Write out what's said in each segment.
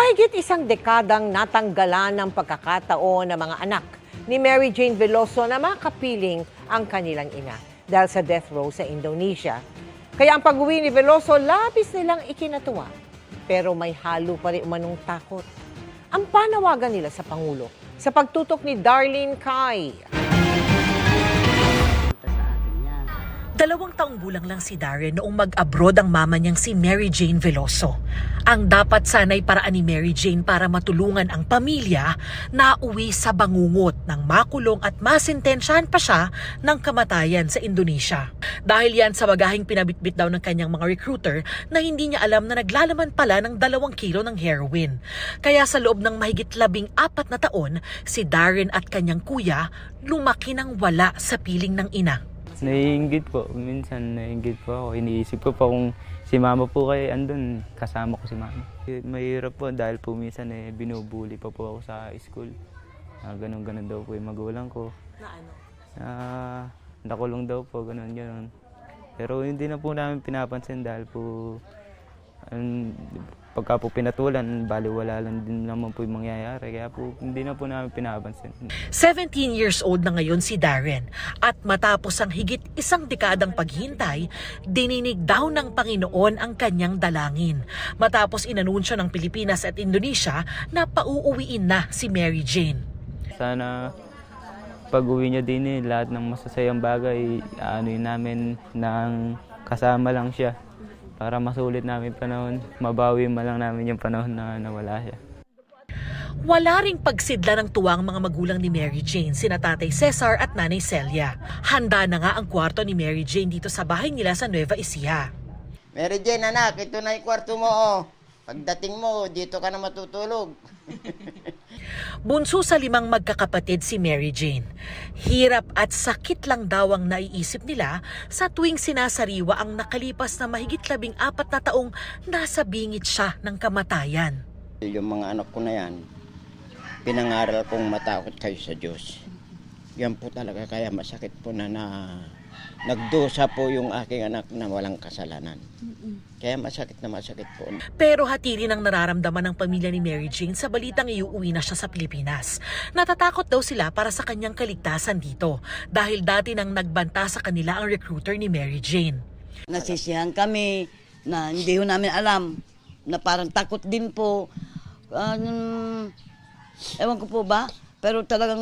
Mahigit isang dekadang natanggalan ng pagkakataon ng mga anak ni Mary Jane Veloso na makapiling ang kanilang ina dahil sa death row sa Indonesia. Kaya ang pag-uwi ni Veloso labis nilang ikinatuwa. Pero may halo pa rin umanong takot. Ang panawagan nila sa Pangulo sa pagtutok ni Darlene Cai. 2 taong gulang lang si Darren noong mag-abroad ang mama niyang si Mary Jane Veloso. Ang dapat sana'y paraan ni Mary Jane para matulungan ang pamilya na uwi sa bangungot ng makulong at masintensyahan pa siya ng kamatayan sa Indonesia. Dahil yan sa bagahing pinabitbit daw ng kanyang mga recruiter na hindi niya alam na naglalaman pala ng 2 kilo ng heroin. Kaya sa loob ng mahigit 14 na taon, si Darren at kanyang kuya lumaki ng wala sa piling ng ina. Naiinggit po. Minsan naiinggit po ako. Iniisip ko po kung si mama po kayo andun, kasama ko si mama. Mahirap po dahil po minsan binubuli pa po ako sa school. Ganun-ganun daw po yung magulang ko. Na ano? Nakulong daw po, ganun-ganun. Pero hindi na po namin pinapansin dahil po pagka po pinatulan, baliwala lang din naman po yung mangyayari. Kaya po hindi na po namin pinapansin. 17 years old na ngayon si Darren at matapos ang higit 1 dekadang paghintay, dininig daw ng Panginoon ang kanyang dalangin. Matapos inanunsyo ng Pilipinas at Indonesia na pauuwiin na si Mary Jane. Sana pag-uwi niya din lahat ng masasayang bagay, anuin namin ng kasama lang siya. Para masulit namin panahon, mabawi man lang namin yung panahon na nawala siya. Wala ring pagsidla ng tuwang mga magulang ni Mary Jane, sina Tatay Cesar at Nanay Celia. Handa na nga ang kwarto ni Mary Jane dito sa bahay nila sa Nueva Ecija. Mary Jane, anak, ito na yung kwarto mo. Oh. Pagdating mo, dito ka na matutulog. Bunso sa 5 magkakapatid si Mary Jane. Hirap at sakit lang daw ang naiisip nila sa tuwing sinasariwa ang nakalipas na mahigit 14 na taong nasa bingit siya ng kamatayan. Yung mga anak ko na yan, pinangaral kong matakot kayo sa Diyos. Yan po talaga, kaya masakit po na nagdusa po yung aking anak na walang kasalanan. Kaya masakit po. Pero hati rin ang nararamdaman ng pamilya ni Mary Jane sa balitang iuuwi na siya sa Pilipinas. Natatakot daw sila para sa kanyang kaligtasan dito dahil dati nang nagbanta sa kanila ang recruiter ni Mary Jane. Nasisiyahan kami na hindi ho namin alam na parang takot din po. Ewan ko po ba? Pero talagang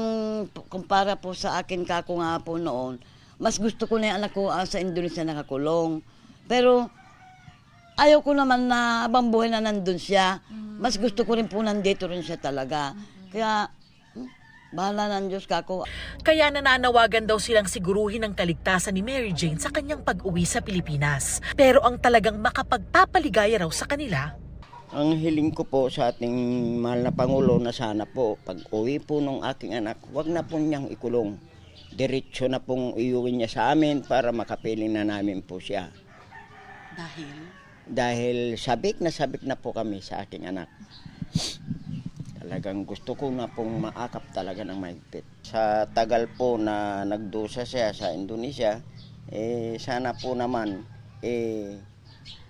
kumpara po sa akin kako nga po noon, mas gusto ko na yung anak ko sa Indonesia nakakulong. Pero ayaw ko naman na habang buhay na nandun siya. Mas gusto ko rin po nandito rin siya talaga. Kaya bahala ng Diyos kako. Kaya nananawagan daw silang siguruhin ang kaligtasan ni Mary Jane sa kanyang pag-uwi sa Pilipinas. Pero ang talagang makapagpapaligaya raw sa kanila, Ang hiling ko po sa ating mahal na Pangulo na sana po, pag uwi po ng aking anak, wag na po niyang ikulong. Diretso na pong iuwi niya sa amin para makapiling na namin po siya. Dahil sabik na po kami sa aking anak. Talagang gusto ko na pong maakap talaga ng mahigpit. Sa tagal po na nagdusa siya sa Indonesia, sana po naman,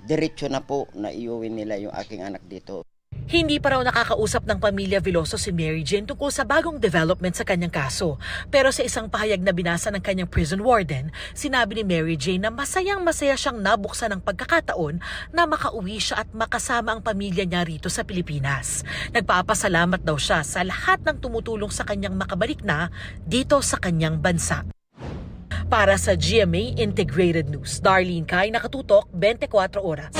diretso na po na iuwi nila yung aking anak dito. hindi pa raw nakakausap ng pamilya Veloso si Mary Jane tungkol sa bagong development sa kanyang kaso. Pero sa isang pahayag na binasa ng kanyang prison warden, sinabi ni Mary Jane na masayang-masaya siyang nabuksan ng pagkakataon na makauwi siya at makasama ang pamilya niya rito sa Pilipinas. Nagpapasalamat daw siya sa lahat ng tumutulong sa kanyang makabalik na dito sa kanyang bansa. Para sa GMA Integrated News, Darlene Cai, Nakatutok, 24 Oras.